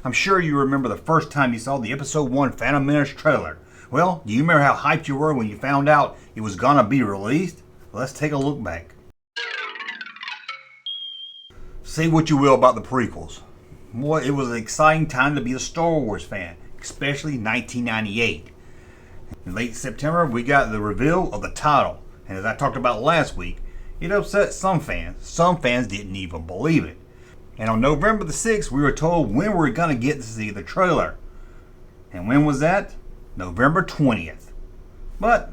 I'm sure you remember the first time you saw the episode 1 Phantom Menace trailer. Well, do you remember how hyped you were when you found out it was gonna be released? Let's take a look back. Say what you will about the prequels. Boy, it was an exciting time to be a Star Wars fan, especially 1998. In late September, we got the reveal of the title, and as I talked about last week, it upset some fans. Some fans didn't even believe it. And on November the 6th, we were told when we were going to get to see the trailer. And when was that? November 20th. But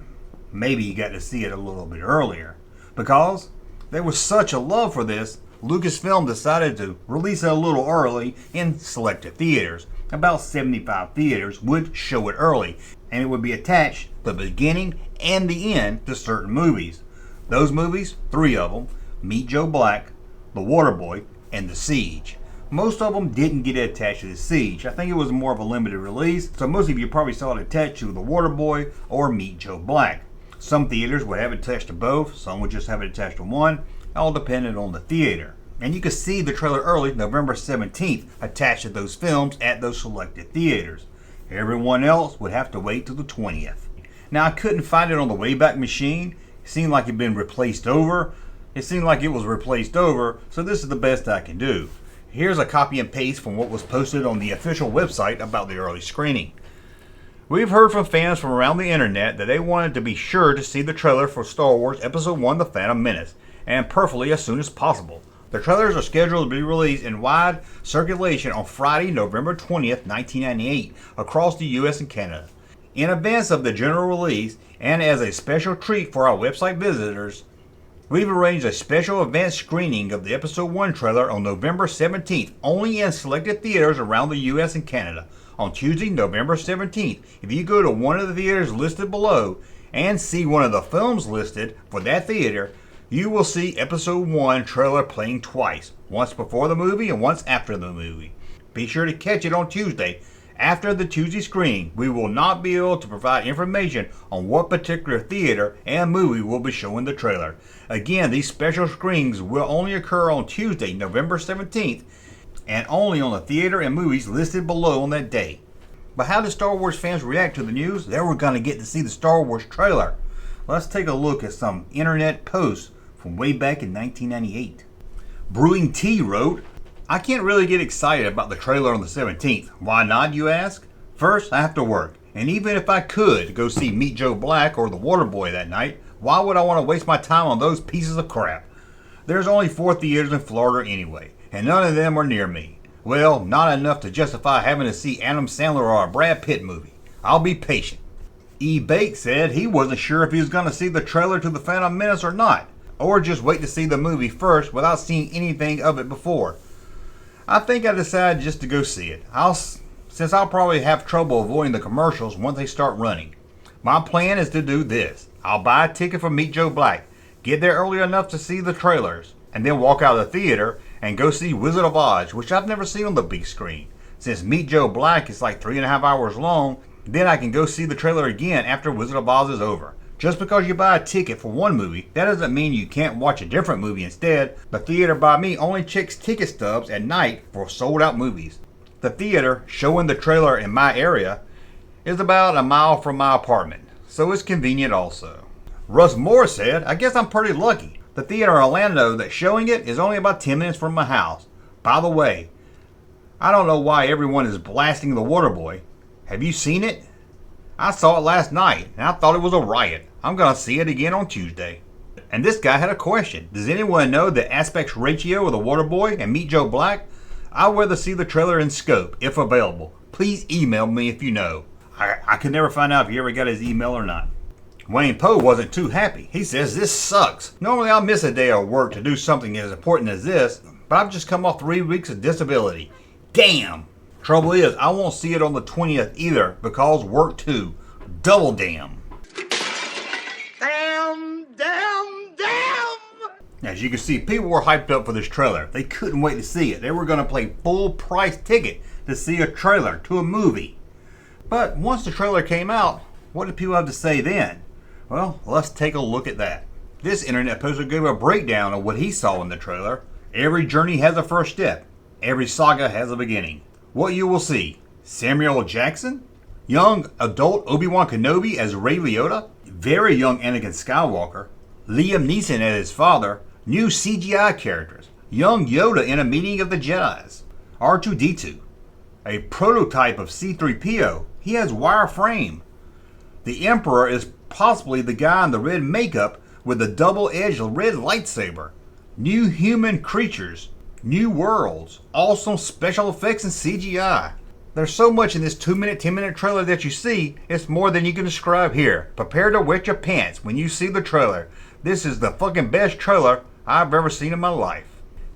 maybe you got to see it a little bit earlier, because there was such a love for this, Lucasfilm decided to release it a little early in selected theaters. About 75 theaters would show it early, and it would be attached to the beginning and the end to certain movies. Those movies, 3 of them, Meet Joe Black, The Waterboy, and The Siege. Most of them didn't get attached to The Siege. I think it was more of a limited release, so most of you probably saw it attached to The Waterboy or Meet Joe Black. Some theaters would have it attached to both, some would just have it attached to one, all depending on the theater. And you could see the trailer early, November 17th, attached to those films at those selected theaters. Everyone else would have to wait till the 20th. Now, I couldn't find it on the Wayback Machine. It seemed like it had been replaced over. So this is the best I can do. Here's a copy and paste from what was posted on the official website about the early screening. We've heard from fans from around the internet that they wanted to be sure to see the trailer for Star Wars Episode 1 The Phantom Menace, and preferably as soon as possible. The trailers are scheduled to be released in wide circulation on Friday, November 20th, 1998, across the US and Canada. In advance of the general release, and as a special treat for our website visitors, we've arranged a special advanced screening of the Episode 1 trailer on November 17th, only in selected theaters around the US and Canada. On Tuesday, November 17th, if you go to one of the theaters listed below and see one of the films listed for that theater, you will see Episode 1 trailer playing twice, once before the movie and once after the movie. Be sure to catch it on Tuesday. After the Tuesday screening, we will not be able to provide information on what particular theater and movie will be showing the trailer. Again, these special screenings will only occur on Tuesday, November 17th, and only on the theater and movies listed below on that day. But how did Star Wars fans react to the news that we're going to get to see the Star Wars trailer? Let's take a look at some internet posts from way back in 1998. Brewing Tea wrote, I can't really get excited about the trailer on the 17th. Why not, you ask? First, I have to work, and even if I could go see Meet Joe Black or The Waterboy that night, why would I want to waste my time on those pieces of crap? There's only 4 theaters in Florida anyway, and none of them are near me. Well, not enough to justify having to see Adam Sandler or a Brad Pitt movie. I'll be patient. E. Bake said he wasn't sure if he was going to see the trailer to The Phantom Menace or not, or just wait to see the movie first without seeing anything of it before. I think I decided just to go see it, since I'll probably have trouble avoiding the commercials once they start running. My plan is to do this. I'll buy a ticket for Meet Joe Black, get there early enough to see the trailers, and then walk out of the theater and go see Wizard of Oz, which I've never seen on the big screen. Since Meet Joe Black is like 3.5 hours long, then I can go see the trailer again after Wizard of Oz is over. Just because you buy a ticket for one movie, that doesn't mean you can't watch a different movie instead. The theater by me only checks ticket stubs at night for sold out movies. The theater showing the trailer in my area is about a mile from my apartment, so it's convenient also. Russ Moore said, I guess I'm pretty lucky. The theater in Orlando that's showing it is only about 10 minutes from my house. By the way, I don't know why everyone is blasting The Waterboy. Have you seen it? I saw it last night, and I thought it was a riot. I'm going to see it again on Tuesday. And this guy had a question. Does anyone know the aspect ratio of The Waterboy and Meet Joe Black? I'd rather see the trailer in scope, if available. Please email me if you know. I could never find out if you ever got his email or not. Wayne Poe wasn't too happy. He says, this sucks. Normally I'll miss a day of work to do something as important as this, but I've just come off 3 weeks of disability. Damn! Trouble is, I won't see it on the 20th either, because work too. Double damn. Damn! As you can see, people were hyped up for this trailer. They couldn't wait to see it. They were going to pay full price ticket to see a trailer to a movie. But once the trailer came out, what did people have to say then? Well, let's take a look at that. This internet poster gave a breakdown of what he saw in the trailer. Every journey has a first step. Every saga has a beginning. What you will see: Samuel L. Jackson, young adult Obi-Wan Kenobi as Rey Liotta, very young Anakin Skywalker, Liam Neeson as his father, new CGI characters, young Yoda in a meeting of the Jedis, R2-D2, a prototype of C-3PO, he has wireframe. The Emperor is possibly the guy in the red makeup with the double-edged red lightsaber, new human creatures, new worlds, awesome special effects and CGI. There's so much in this 2-minute, 10-minute trailer that you see, it's more than you can describe here. Prepare to wet your pants when you see the trailer. This is the fucking best trailer I've ever seen in my life.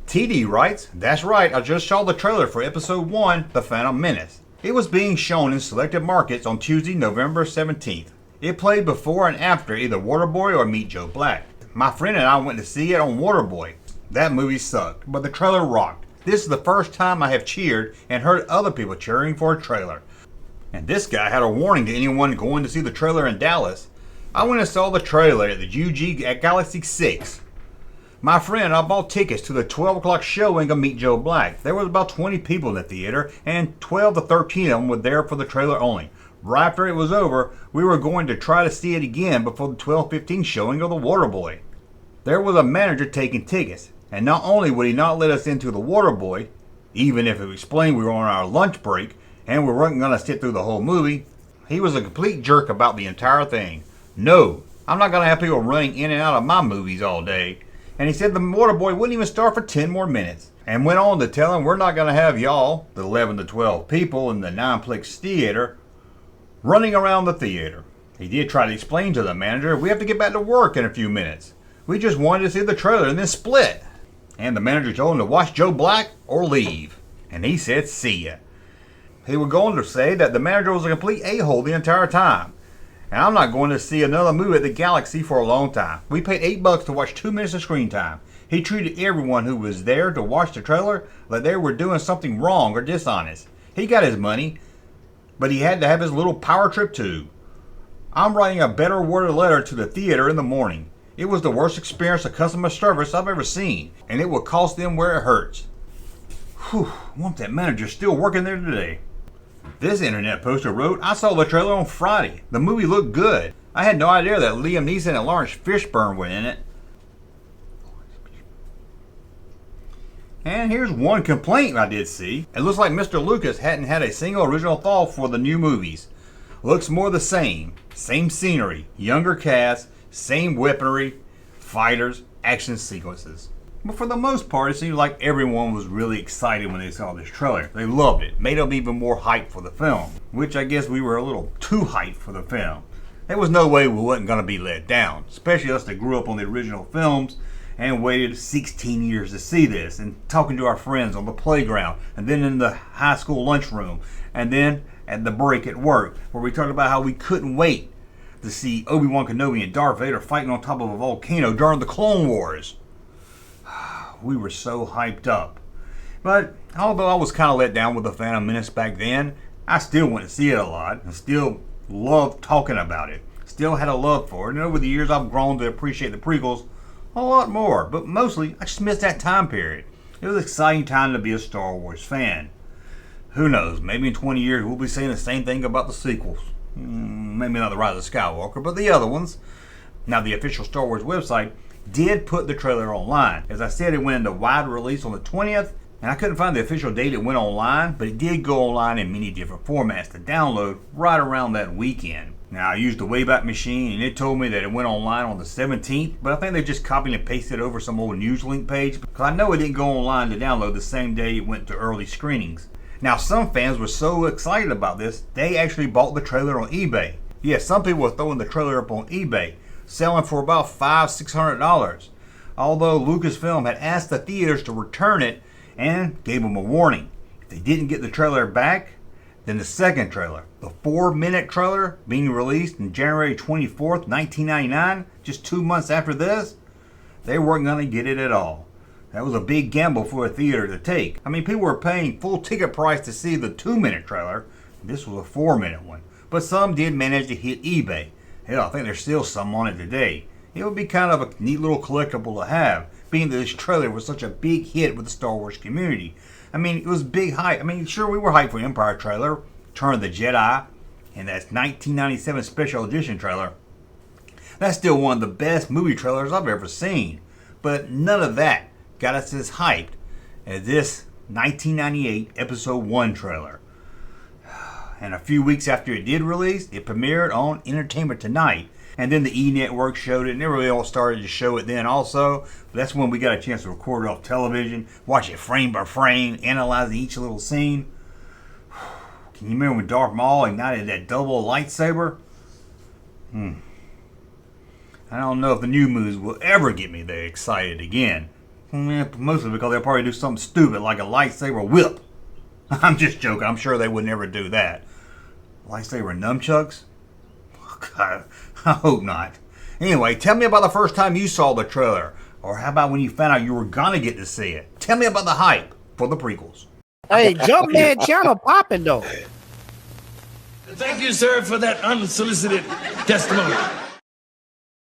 TD writes, that's right, I just saw the trailer for episode 1, The Phantom Menace. It was being shown in selected markets on Tuesday, November 17th. It played before and after either Waterboy or Meet Joe Black. My friend and I went to see it on Waterboy. That movie sucked, but the trailer rocked. This is the first time I have cheered and heard other people cheering for a trailer. And this guy had a warning to anyone going to see the trailer in Dallas. I went and saw the trailer at the UG at Galaxy 6. My friend and I bought tickets to the 12 o'clock showing of Meet Joe Black. There was about 20 people in the theater, and 12 to 13 of them were there for the trailer only. Right after it was over, we were going to try to see it again before the 12:15 showing of the Waterboy. There was a manager taking tickets, and not only would he not let us into the Waterboy, even if it explained we were on our lunch break and we weren't going to sit through the whole movie, he was a complete jerk about the entire thing. No, I'm not going to have people running in and out of my movies all day. And he said the Waterboy wouldn't even start for 10 more minutes. And went on to tell him we're not going to have y'all, the 11 to 12 people in the 9-plex theater, running around the theater. He did try to explain to the manager, we have to get back to work in a few minutes. We just wanted to see the trailer and then split. And the manager told him to watch Joe Black or leave. And he said, see ya. He was going to say that the manager was a complete a-hole the entire time. And I'm not going to see another movie at the Galaxy for a long time. We paid $8 to watch 2 minutes of screen time. He treated everyone who was there to watch the trailer like they were doing something wrong or dishonest. He got his money, but he had to have his little power trip too. I'm writing a better worded letter to the theater in the morning. It was the worst experience of customer service I've ever seen, and it will cost them where it hurts. Whew, I want that manager still working there today. This internet poster wrote, I saw the trailer on Friday. The movie looked good. I had no idea that Liam Neeson and Lawrence Fishburne were in it. And here's one complaint I did see. It looks like Mr. Lucas hadn't had a single original thought for the new movies. Looks more the same. Same scenery, younger cast, same weaponry, fighters, action sequences. But for the most part, it seemed like everyone was really excited when they saw this trailer. They loved it. Made them even more hyped for the film. Which I guess we were a little too hyped for the film. There was no way we wasn't going to be let down. Especially us that grew up on the original films and waited 16 years to see this. And talking to our friends on the playground. And then in the high school lunchroom. And then at the break at work. Where we talked about how we couldn't wait to see Obi-Wan Kenobi and Darth Vader fighting on top of a volcano during the Clone Wars. We were so hyped up. But although I was kind of let down with the Phantom Menace back then, I still went to see it a lot and still loved talking about it. Still had a love for it, and over the years I've grown to appreciate the prequels a lot more. But mostly, I just missed that time period. It was an exciting time to be a Star Wars fan. Who knows, maybe in 20 years we'll be saying the same thing about the sequels. Maybe not the Rise of Skywalker, but the other ones. Now the official Star Wars website did put the trailer online. As I said, it went into wide release on the 20th, and I couldn't find the official date it went online, but it did go online in many different formats to download right around that weekend. Now I used the Wayback Machine, and it told me that it went online on the 17th, but I think they just copied and pasted over some old Newslink page, because I know it didn't go online to download the same day it went to early screenings. Now some fans were so excited about this, they actually bought the trailer on eBay. Yes, some people were throwing the trailer up on eBay, selling for about $500-600. Although Lucasfilm had asked the theaters to return it and gave them a warning. If they didn't get the trailer back, then the second trailer, the 4-minute trailer being released on January 24th, 1999, just 2 months after this, they weren't going to get it at all. That was a big gamble for a theater to take. I mean, people were paying full ticket price to see the 2-minute trailer. This was a 4-minute one. But some did manage to hit eBay. Hell, I think there's still some on it today. It would be kind of a neat little collectible to have, being that this trailer was such a big hit with the Star Wars community. I mean, it was big hype. I mean, sure, we were hyped for Empire trailer, Return of the Jedi, and that's 1997 special edition trailer. That's still one of the best movie trailers I've ever seen. But none of that got us as hyped as this 1998 Episode 1 trailer. And a few weeks after it did release, it premiered on Entertainment Tonight. And then the E! Network showed it, and everybody all started to show it then also. But that's when we got a chance to record it off television, watch it frame by frame, analyze each little scene. Can you remember when Darth Maul ignited that double lightsaber? I don't know if the new movies will ever get me that excited again. Mostly because they'll probably do something stupid like a lightsaber whip. I'm just joking. I'm sure they would never do that. Lightsaber nunchucks? Oh, God, I hope not. Anyway, tell me about the first time you saw the trailer. Or how about when you found out you were going to get to see it? Tell me about the hype for the prequels. Hey, Jumpman channel popping though. Thank you, sir, for that unsolicited testimony.